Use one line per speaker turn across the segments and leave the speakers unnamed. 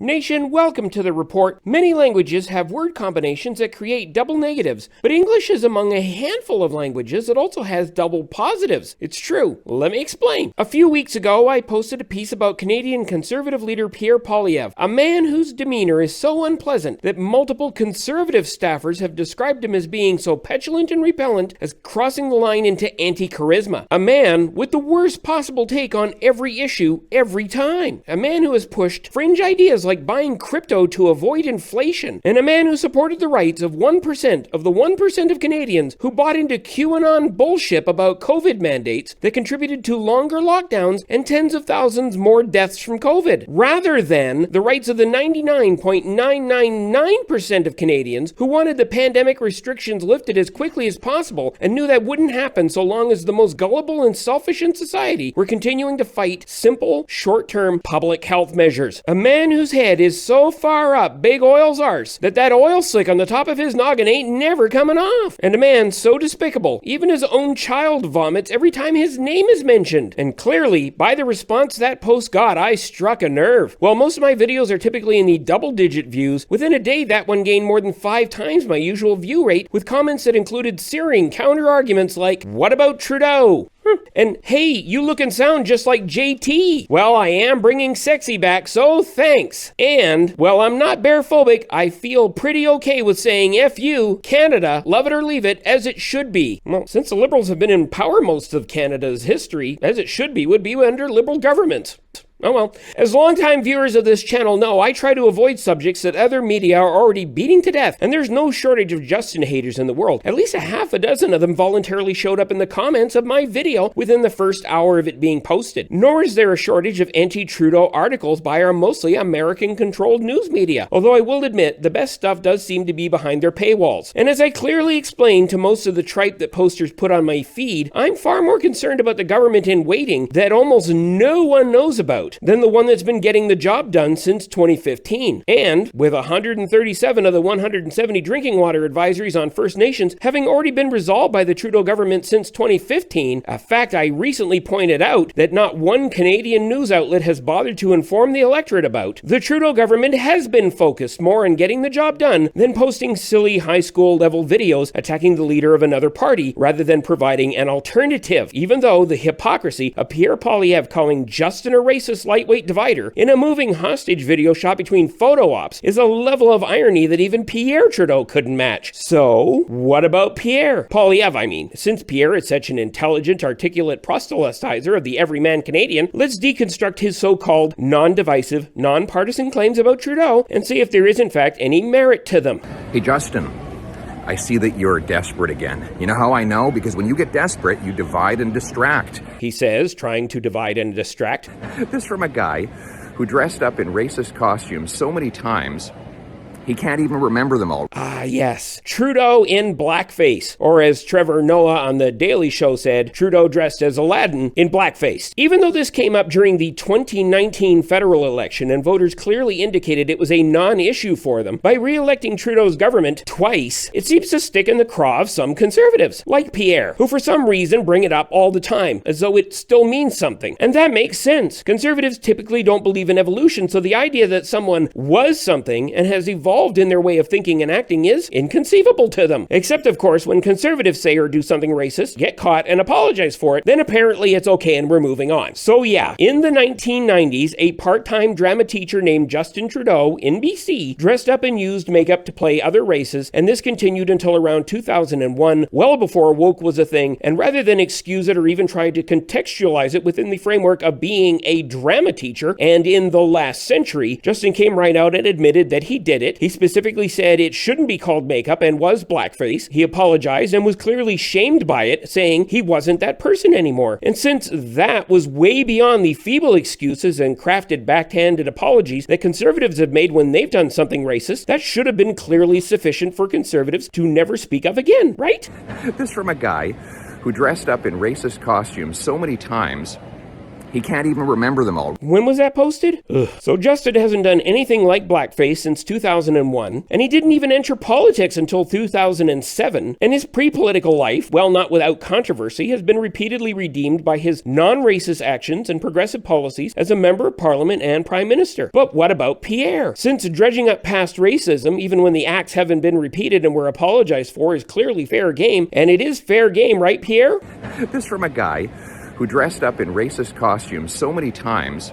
Nation, welcome to the report. Many languages have word combinations that create double negatives, but English is among a handful of languages that also has double positives. It's true. Let me explain. A few weeks ago, I posted a piece about Canadian Conservative leader Pierre Poilieve, a man whose demeanor is so unpleasant that multiple Conservative staffers have described him as being so petulant and repellent as crossing the line into anti-charisma. A man with the worst possible take on every issue, every time. A man who has pushed fringe ideas like buying crypto to avoid inflation, and a man who supported the rights of 1% of the 1% of Canadians who bought into QAnon bullshit about COVID mandates that contributed to longer lockdowns and tens of thousands more deaths from COVID, rather than the rights of the 99.999% of Canadians who wanted the pandemic restrictions lifted as quickly as possible and knew that wouldn't happen so long as the most gullible and selfish in society were continuing to fight simple, short-term public health measures. A man whose head is so far up big oil's arse that oil slick on the top of his noggin ain't never coming off. And a man so despicable, even his own child vomits every time his name is mentioned. And clearly, by the response that post got, I struck a nerve. While most of my videos are typically in the double-digit views, within a day that one gained more than 5 times my usual view rate, with comments that included searing counter-arguments like, "What about Trudeau?" And, "Hey, you look and sound just like JT. Well, I am bringing sexy back, so thanks." And, "Well, I'm not bearphobic. I feel pretty okay with saying F you, Canada, love it or leave it, as it should be." Well, since the Liberals have been in power most of Canada's history, as it should be would be under Liberal government. Oh well. As longtime viewers of this channel know, I try to avoid subjects that other media are already beating to death, and there's no shortage of Justin haters in the world. At least a half a dozen of them voluntarily showed up in the comments of my video within the first hour of it being posted. Nor is there a shortage of anti-Trudeau articles by our mostly American-controlled news media, although I will admit the best stuff does seem to be behind their paywalls. And as I clearly explained to most of the tripe that posters put on my feed, I'm far more concerned about the government in waiting that almost no one knows about than the one that's been getting the job done since 2015. And with 137 of the 170 drinking water advisories on First Nations having already been resolved by the Trudeau government since 2015, a fact I recently pointed out that not one Canadian news outlet has bothered to inform the electorate about, the Trudeau government has been focused more on getting the job done than posting silly high school level videos attacking the leader of another party rather than providing an alternative, even though the hypocrisy of Pierre Poilieve calling Justin a racist lightweight divider in a moving hostage video shot between photo ops is a level of irony that even Pierre Trudeau couldn't match. So, what about Pierre? Poilieve, I mean. Since Pierre is such an intelligent, articulate proselytizer of the everyman Canadian, let's deconstruct his so-called non-divisive, non-partisan claims about Trudeau and see if there is in fact any merit to them.
Hey Justin, I see that you're desperate again. You know how I know? Because when you get desperate, you divide and distract.
He says, trying to divide and distract.
This from a guy who dressed up in racist costumes so many times, he can't even remember them all.
Ah, yes. Trudeau in blackface. Or as Trevor Noah on The Daily Show said, Trudeau dressed as Aladdin in blackface. Even though this came up during the 2019 federal election and voters clearly indicated it was a non-issue for them, by re-electing Trudeau's government twice, it seems to stick in the craw of some conservatives, like Pierre, who for some reason bring it up all the time, as though it still means something. And that makes sense. Conservatives typically don't believe in evolution, so the idea that someone was something and has evolved in their way of thinking and acting is inconceivable to them. Except, of course, when conservatives say or do something racist, get caught and apologize for it, then apparently it's okay and we're moving on. So yeah, in the 1990s, a part-time drama teacher named Justin Trudeau in BC dressed up and used makeup to play other races, and this continued until around 2001, well before woke was a thing, and rather than excuse it or even try to contextualize it within the framework of being a drama teacher, and in the last century, Justin came right out and admitted that he did it. He specifically said it shouldn't be called makeup and was blackface. He apologized and was clearly shamed by it, saying he wasn't that person anymore. And since that was way beyond the feeble excuses and crafted backhanded apologies that conservatives have made when they've done something racist, that should have been clearly sufficient for conservatives to never speak of again, right?
This from a guy who dressed up in racist costumes so many times, He can't even remember them all.
When was that posted? Ugh. So Justin hasn't done anything like blackface since 2001, and he didn't even enter politics until 2007, and his pre-political life, while not without controversy, has been repeatedly redeemed by his non-racist actions and progressive policies as a member of parliament and prime minister. But what about Pierre? Since dredging up past racism, even when the acts haven't been repeated and were apologized for, is clearly fair game, and it is fair game, right, Pierre?
This from a guy who dressed up in racist costumes so many times,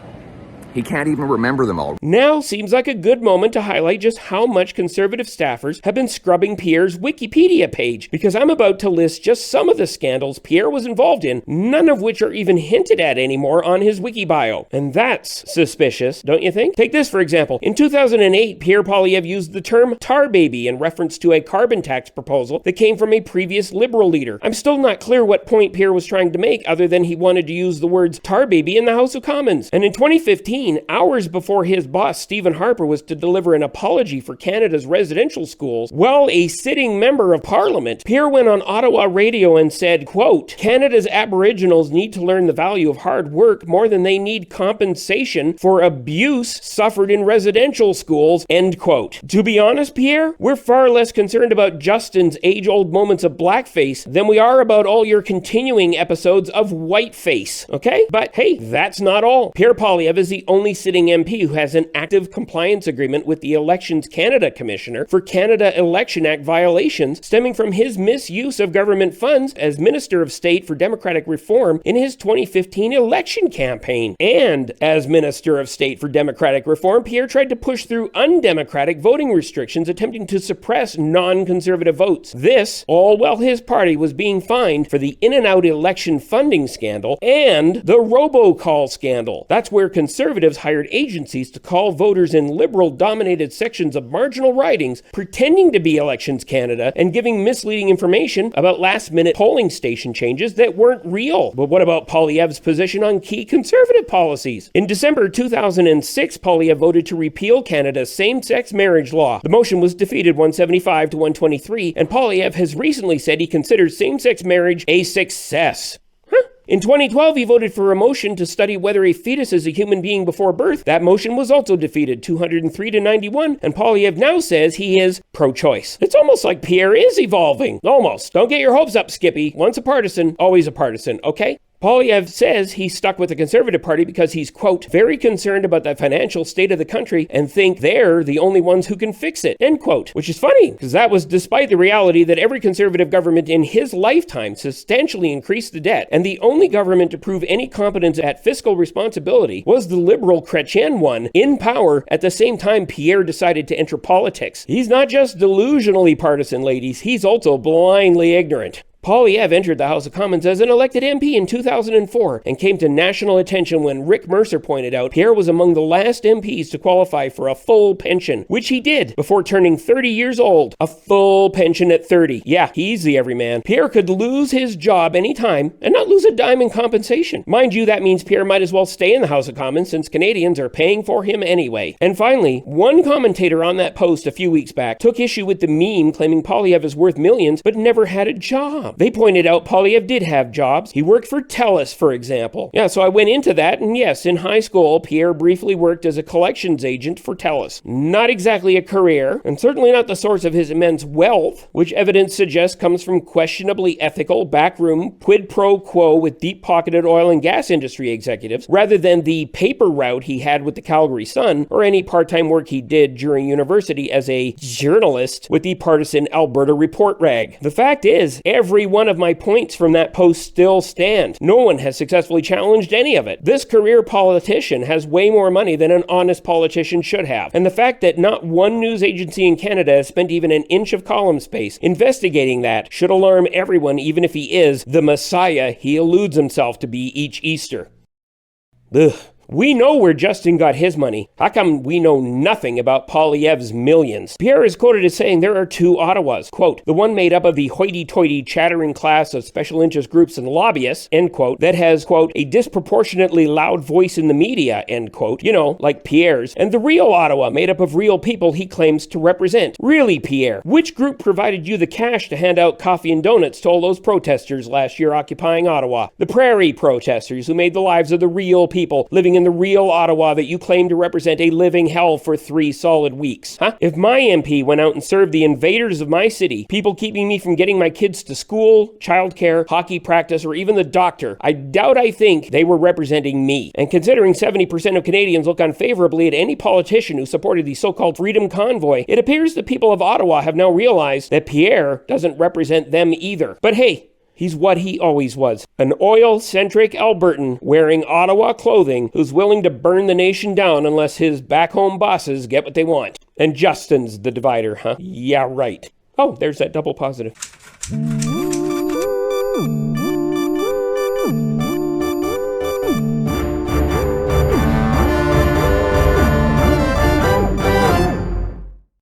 he can't even remember them all.
Now seems like a good moment to highlight just how much conservative staffers have been scrubbing Pierre's Wikipedia page, because I'm about to list just some of the scandals Pierre was involved in, none of which are even hinted at anymore on his wiki bio. And that's suspicious, don't you think? Take this for example. In 2008, Pierre Poilieve used the term tar baby in reference to a carbon tax proposal that came from a previous Liberal leader. I'm still not clear what point Pierre was trying to make other than he wanted to use the words tar baby in the House of Commons. And in 2015, hours before his boss Stephen Harper was to deliver an apology for Canada's residential schools, while a sitting member of Parliament, Pierre went on Ottawa radio and said, quote, "Canada's Aboriginals need to learn the value of hard work more than they need compensation for abuse suffered in residential schools," end quote. To be honest, Pierre, we're far less concerned about Justin's age-old moments of blackface than we are about all your continuing episodes of whiteface, okay? But hey, that's not all. Pierre Poilieve is the only sitting MP who has an active compliance agreement with the Elections Canada Commissioner for Canada Election Act violations stemming from his misuse of government funds as Minister of State for Democratic Reform in his 2015 election campaign. And as Minister of State for Democratic Reform, Pierre tried to push through undemocratic voting restrictions attempting to suppress non-conservative votes. This, all while his party was being fined for the in-and-out election funding scandal and the robocall scandal. That's where conservatives hired agencies to call voters in Liberal-dominated sections of marginal ridings pretending to be Elections Canada and giving misleading information about last-minute polling station changes that weren't real. But what about Poilieve's position on key conservative policies? In December 2006, Poilieve voted to repeal Canada's same-sex marriage law. The motion was defeated 175 to 123, and Poilieve has recently said he considers same-sex marriage a success. In 2012, he voted for a motion to study whether a fetus is a human being before birth. That motion was also defeated 203 to 91, and Poilieve now says he is pro-choice. It's almost like Pierre is evolving. Almost. Don't get your hopes up, Skippy. Once a partisan, always a partisan, okay? Poilieve says he's stuck with the Conservative Party because he's, quote, very concerned about the financial state of the country and think they're the only ones who can fix it, end quote. Which is funny, because that was despite the reality that every Conservative government in his lifetime substantially increased the debt, and the only government to prove any competence at fiscal responsibility was the Liberal Chrétien one in power at the same time Pierre decided to enter politics. He's not just delusionally partisan, ladies, he's also blindly ignorant. Poilieve entered the House of Commons as an elected MP in 2004 and came to national attention when Rick Mercer pointed out Pierre was among the last MPs to qualify for a full pension, which he did before turning 30 years old. A full pension at 30. Yeah, he's the everyman. Pierre could lose his job anytime and not lose a dime in compensation. Mind you, that means Pierre might as well stay in the House of Commons since Canadians are paying for him anyway. And finally, one commentator on that post a few weeks back took issue with the meme claiming Poilieve is worth millions but never had a job. They pointed out Poilieve did have jobs. He worked for TELUS, for example. Yeah, so I went into that, and yes, in high school, Pierre briefly worked as a collections agent for TELUS. Not exactly a career, and certainly not the source of his immense wealth, which evidence suggests comes from questionably ethical, backroom, quid pro quo with deep-pocketed oil and gas industry executives, rather than the paper route he had with the Calgary Sun, or any part-time work he did during university as a journalist with the partisan Alberta Report rag. The fact is, every one of my points from that post still stand. No one has successfully challenged any of it. This career politician has way more money than an honest politician should have. And the fact that not one news agency in Canada has spent even an inch of column space investigating that should alarm everyone, even if he is the Messiah he alludes himself to be each Easter. Ugh. We know where Justin got his money. How come we know nothing about Poilieve's millions? Pierre is quoted as saying there are two Ottawas. Quote, the one made up of the hoity-toity chattering class of special interest groups and lobbyists, end quote, that has, quote, a disproportionately loud voice in the media, end quote, you know, like Pierre's, and the real Ottawa made up of real people he claims to represent. Really, Pierre, which group provided you the cash to hand out coffee and donuts to all those protesters last year occupying Ottawa? The Prairie protesters who made the lives of the real people living in the real Ottawa that you claim to represent a living hell for 3 solid weeks. Huh? If my MP went out and served the invaders of my city, people keeping me from getting my kids to school, childcare, hockey practice, or even the doctor, I think they were representing me. And considering 70% of Canadians look unfavorably at any politician who supported the so-called Freedom Convoy, it appears the people of Ottawa have now realized that Pierre doesn't represent them either. But hey, he's what he always was, an oil-centric Albertan wearing Ottawa clothing who's willing to burn the nation down unless his back-home bosses get what they want. And Justin's the divider, huh? Yeah, right. Oh, there's that double positive.